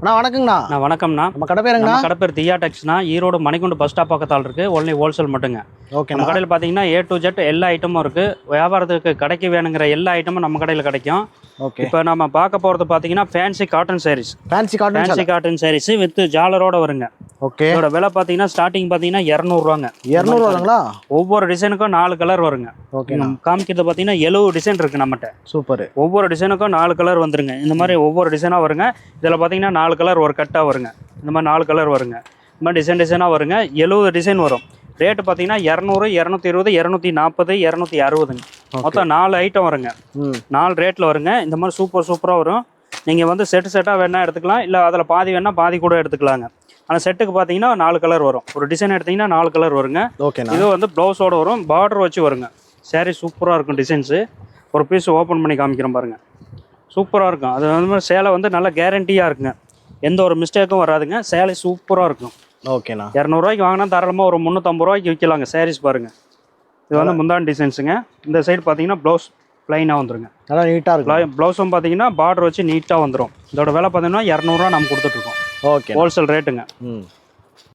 அண்ணா வணக்கங்கண்ணா. வணக்கம்ண்ணா. நம்ம கடை பேருங்கண்ணா? கடை பேர் தியா டெக்ஸ்னா, ஈரோடு மணிக்குண்டு பஸ் ஸ்டாப் பக்கத்தால் இருக்குது. ஒன்லி ஹோல்சேல் மட்டுங்க. நம்ம கடையில் பார்த்தீங்கன்னா A to Z எல்லா ஐட்டமும் இருக்குது. வியாபாரத்துக்கு கடைக்கு வேணுங்கிற எல்லா ஐட்டமும் நம்ம கடையில் கிடைக்கும். ஓகே. இப்போ நம்ம பார்க்க போகிறது பார்த்தீங்கன்னா fancy cotton saris. Fancy cotton saris with ஜாலரோட வருங்க. ஓகே. இதோட விலை பார்த்தீங்கன்னா ஸ்டார்டிங் பார்த்தீங்கன்னா 200 200 ஒவ்வொரு டிசைனுக்கும் 4 கலர் வருங்க. ஓகே. காமிக்கிறது பார்த்தீங்கன்னா 70 டிசைன் இருக்குது நம்மகிட்ட. சூப்பர். ஒவ்வொரு டிசைனுக்கும் 4 கலர் வந்துருங்க. இந்த மாதிரி ஒவ்வொரு டிசைனாக வருங்க. இதில் பார்த்தீங்கன்னா 4 கலர் ஒரு கட்டாக வருங்க. இந்த மாதிரி 4 கலர் வருங்க. இந்த மாதிரி டிசைனாக வருங்க. 70 டிசைன் வரும். ரேட்டு பார்த்தீங்கன்னா 200, 220, 240, 260ங்க. மொத்தம் 4 ஐட்டம் வருங்க. 4 ரேட்டில் வருங்க. இந்த மாதிரி சூப்பராக வரும். நீங்கள் வந்து செட்டாக வேணால் எடுத்துக்கலாம், இல்லை அதில் பாதி வேணால் பாதி கூட எடுத்துக்கலாங்க. ஆனால் செட்டுக்கு பார்த்தீங்கன்னா 4 கலர் வரும். ஒரு டிசைன் எடுத்திங்கன்னா 4 கலர் வருங்க. ஓகே. இது வந்து ப்ளவுஸோடு வரும், பார்டர் வச்சு வருங்க. சாரீ சூப்பராக இருக்கும். டிசைன்ஸு ஒரு பீஸ் ஓப்பன் பண்ணி காமிக்கிறேன் பாருங்கள். சூப்பராக இருக்கும். அது வந்து சேலை வந்து நல்லா கேரண்டியாக இருக்குங்க. எந்த ஒரு மிஸ்டேக்கும் வராதுங்க. சேலை சூப்பராக இருக்கும். ஓகேண்ணா. 200 வாங்கினா தாராளமாக ஒரு 350 விற்கலாங்க. சாரீஸ் பாருங்கள். இது வந்து முந்தான டிசைன்ஸுங்க. இந்த சைடு பார்த்தீங்கன்னா ப்ளவுஸ் ப்ளைனாக வந்துருங்க. நல்லா நீட்டாக இருக்கும். ப்ளவுஸும் பார்த்தீங்கன்னா பார்டர் வச்சு நீட்டாக வந்துடும். இதோட விலை பார்த்தீங்கன்னா 200 நம்ம கொடுத்துட்ருக்கோம். ஓகே. ஹோல்சேல் ரேட்டுங்க.